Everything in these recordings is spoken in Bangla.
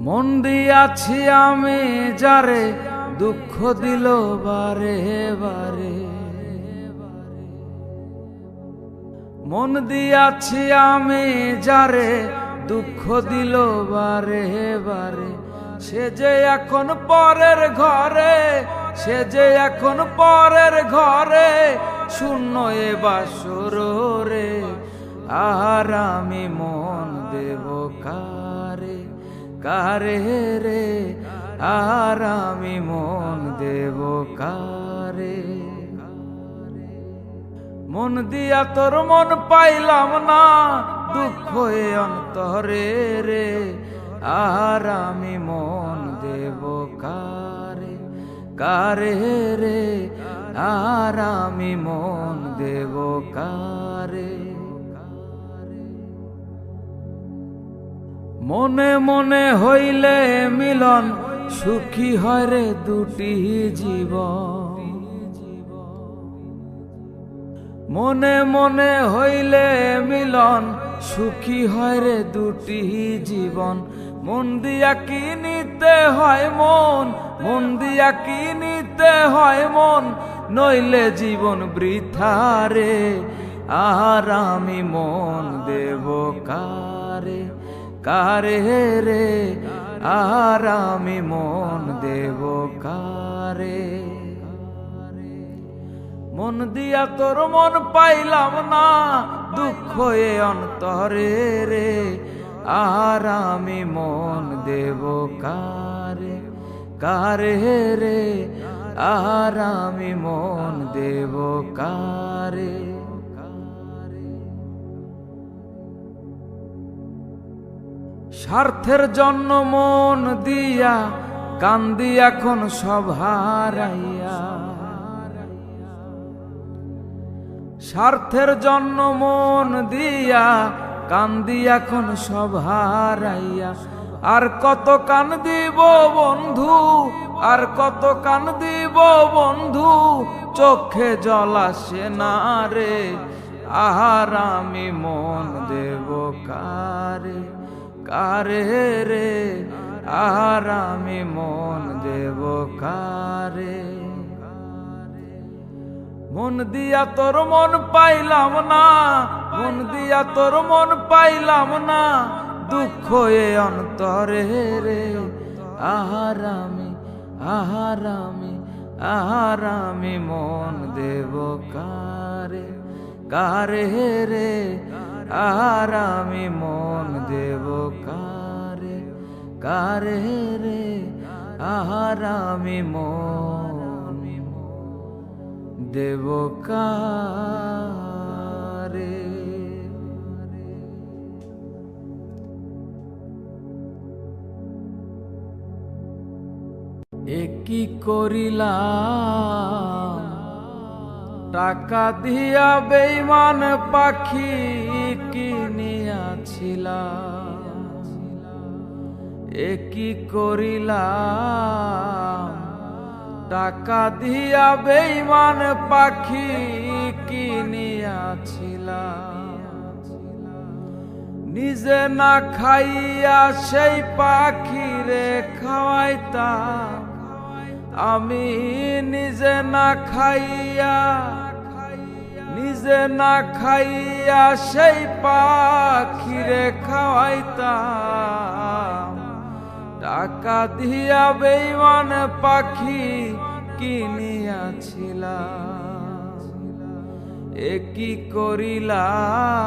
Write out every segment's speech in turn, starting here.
মন দিয়াছি আমি যারে দুঃখ দিল বারে বারে, মন দিয়াছি আমি যারে দুঃখ দিল বারে বারে, সে যে এখন পরের ঘরে, সে যে এখন পরের ঘরে, শূন্য এ বাসর রে। আর আমি মন দেব কারে, কারে রে, আর আমি মন দেব কারে। মন দিয়া তোর মন পাইলাম না, দুঃখ এ অন্তরে রে। আর আমি মন দেব কারে, কারে রে, আর আমি মন দেব কারে। মনে মনে হইলে মিলন, সুখী হয় রে দুটি জীবন। মনে মনে হইলে মিলন, সুখী হয় রে দুটি জীবন। মন দিয়া কি নিতে হয় মন, মন দিয়া কি নিতে হয় মন, নইলে জীবন বৃথা রে। আর আমি মন দেব কারে, কারে রে, আর আমি মন দেব কারে। মন দিয়া তোর মন পাইলাম না, দুঃখ এ অন্তরে রে। আর আমি মন দেব কারে, কারে রে, আর আমি মন দেব কারে। স্বার্থের জন্য মন দিয়া কান্দি এখন সব হারাইয়া, স্বার্থের জন্য মন দিয়া কান্দি এখন সব হারাইয়া। আর কত কান্দিব বন্ধু, আর কত কান্দিব বন্ধু, চোখে জল আসে না রে। আর আমি মন দেব কারে, কারে রে, আর আমি মন দেব কারে। মন দিয়া তোর মন পাইলাম না, মন দিয়া তোর মন পাইলাম না, দুঃখ এ অন্তরে রে। আর আমি, আর আমি, আর আমি মন দেব কারে, কারে রে, আর আমি মন দেব কারে, কারে রে, আর আমি মন দেব কারে। একই করিলাম টাকা দিয়া বেঈমান পাখি কিনিয়াছিলাম, একই করিলাম টাকা দিয়া বেঈমান পাখি কিনিয়াছিলাম। নিজে না খাইয়া সেই পাখিরে খাওয়াইতাম, আমি নিজে না খাইয়া, নিজে না খাইয়া সেই পাখিরে খাওয়াইতাম। টাকা দিয়া বেঈমান পাখি কিনিয়াছিলাম, একই করিলাম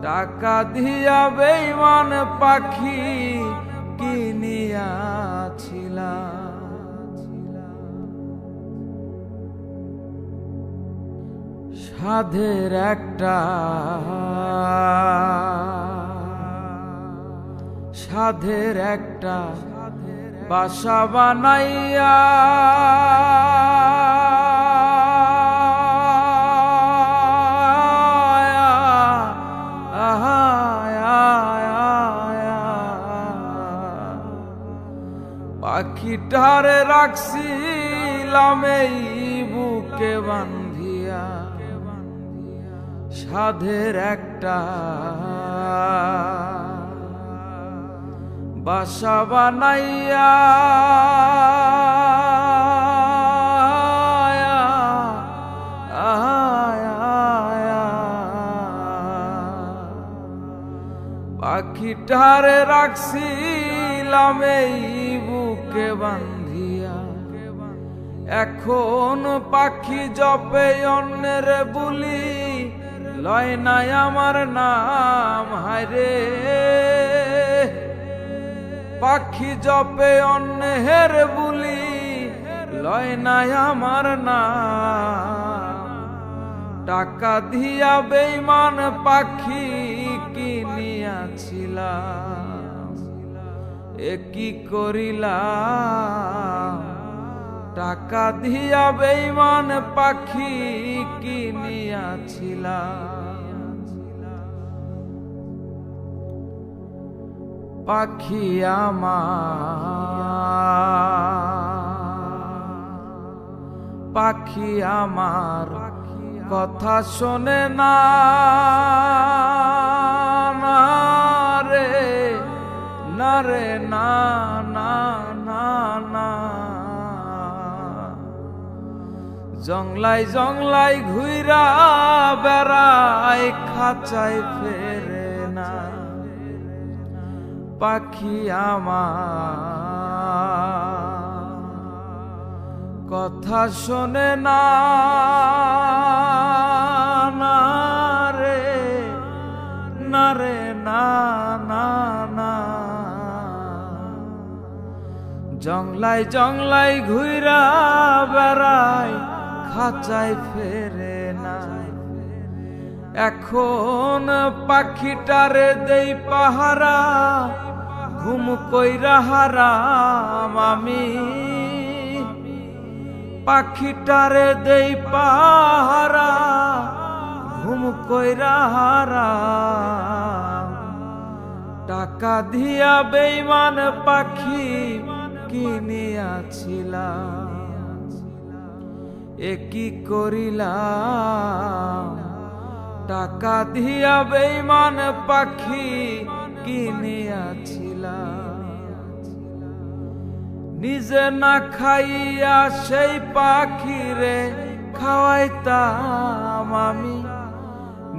টাকা দিয়া বেঈমান পাখি কিনিয়াছিলাম। সাধের একটা, সাধের একটা বাসা বানাইয়া, পাখিটারে রাখছিলাম এই বুকে বান্ধিয়া। সাধের একটা বাসা বানাইয়া পাখিটারে রাখছিলাম এই বুকে বান্ধিয়া, এখন পাখি জপে অন্যের বুলি, লয় নাই আমার নাম। হায়রে পাখি জপে অন্যের বুলি, লয় নাই আমার নাম। টাকা দিয়া বেঈমান পাখি কিনিয়াছিলাম, এ কি করিলাম। টাকা দিয়া বেঈমান পাখি কিনিয়াছিলাম। পাখি আমার কথা শোনে না রে, না রে, না না না না। জংলাই জংলাই ঘুইরা বেড়ায়, খাঁচায় ফেরে না। পাখি আমার কথা শোনে না রে, না রে, না না না। জংলাই জংলাই ঘুইরা বেড়ায়, খাঁচায় ফেরে না। এখন পাখিটারে দেই পাহারা, ঘুম কইরা হারাম আমি। পাখিটারে দেই পাহারা, ঘুম কইরা হারাম। টাকা দিয়া বেঈমান পাখি কিনিয়াছিলাম, এ কি করিলাম। টাকা দিয়া বেঈমান পাখি কিনিয়াছিলাম। নিজে না খাইয়া সেই পাখিরে খাওয়াইতাম আমি।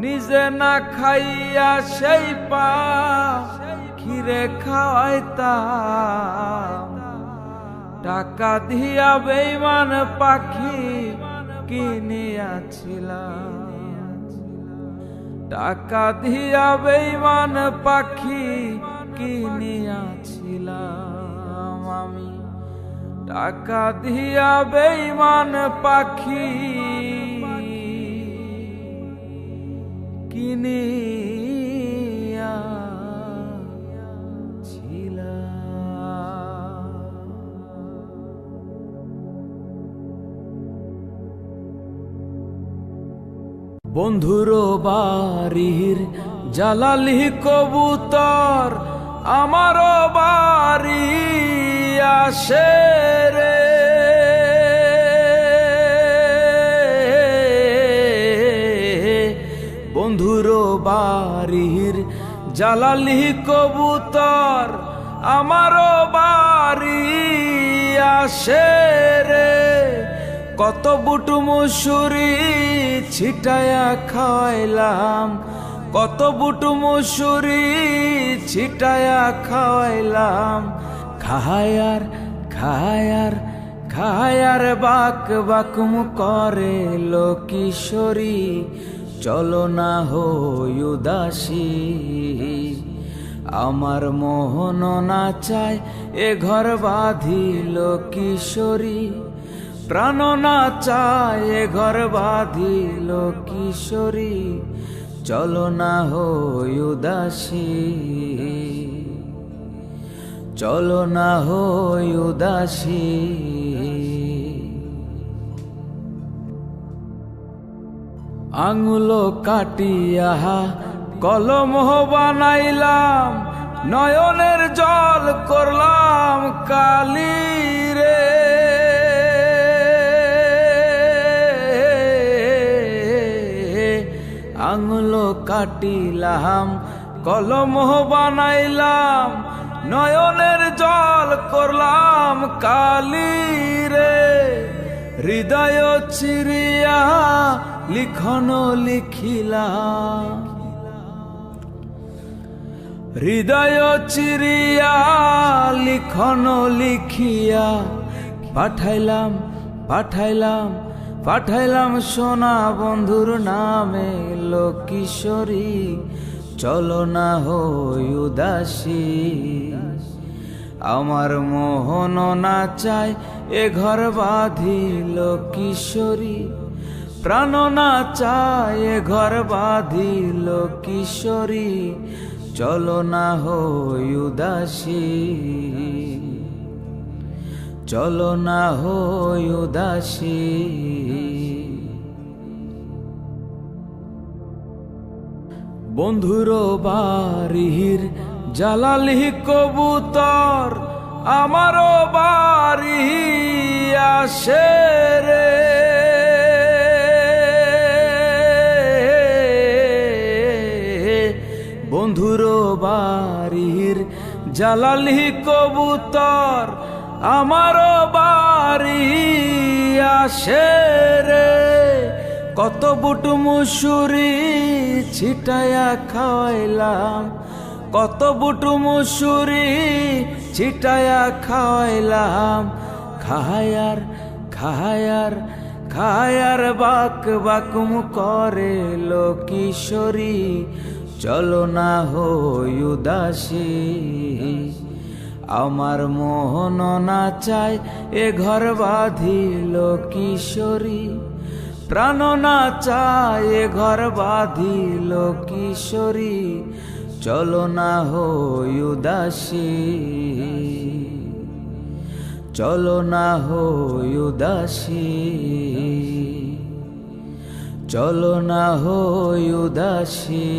নিজে না খাইয়া সেই পাখিরে খাওয়াইতাম। টাকা দিয়া বেঈমান পাখি কিনিয়াছিলাম। টাকা দিয়া বেঈমান পাখি কিনিয়াছিলাম আমি। টাকা দিয়া বেঈমান পাখি কিনিয়াছিলাম। বন্ধুর বাড়ির জালালি কবুতর আমারও বাড়ি আসে রে। বন্ধুর বাড়ির জালালি কবুতর আমারও বাড়ি আসে রে। কত বুট মুসুরি ছিটায়া খাওয়াইলাম, কত বুট মুসুরি ছিটায়া খাওয়াইলাম। খায়ার খায়ার খায়ার বাক বাকুম করে লো কিশোরী, চলো না হই উদাসী। আমার মোহন না চায় এ ঘর বাঁধিল কিশোরী, প্রাণ না চায় এ ঘর বাঁধিল কিশোরী। চলো না হই উদাসী, চলো না হই উদাসী। আঙুল কাটিয়া কলম বানাইলাম, নয়নের জল করলাম কালি রে। আঙুল কাটিলাম কলম বানাইলাম, নয়নের জল করলাম কালি রে, হৃদয় চিরিয়া লিখন লিখিলাম, হৃদয় চিরিয়া লিখন লিখিয়া পাঠাইলাম পাঠাইলাম পাঠাইলাম সোনা বন্ধুর নামে। কিশোরী চলো না হই উদাসী, আমার মোহন না চাই এ ঘর বাঁধিল কিশোরী, প্রাণ না চাই এ ঘর বাঁধিল কিশোরী, চলো না হই উদাসী, চলো না হই উদাসী। বন্ধুর বাড়ির জালালি কবুতর আমারও বাড়ি আসে রে, বন্ধুর বাড়ির জালালি কবুতর আমারও বাড়ি আসে রে, কত বুট মুসুরি ছিটায়া খাওয়াইলাম, কত বুট মুসুরি ছিটায়া খাওয়াইলাম, খায়ার খায়ার খায়ার বাক বাকুম করে কিশোরী, চলো না হই উদাসী, আমার মোহন না চাই এ ঘর বাঁধিল কিশোরী, প্রাণ না চাই এ ঘর বাঁধিল কিশোরী, চলো না হই উদাসী, চলো না হই উদাসী, চলো না হই উদাসী।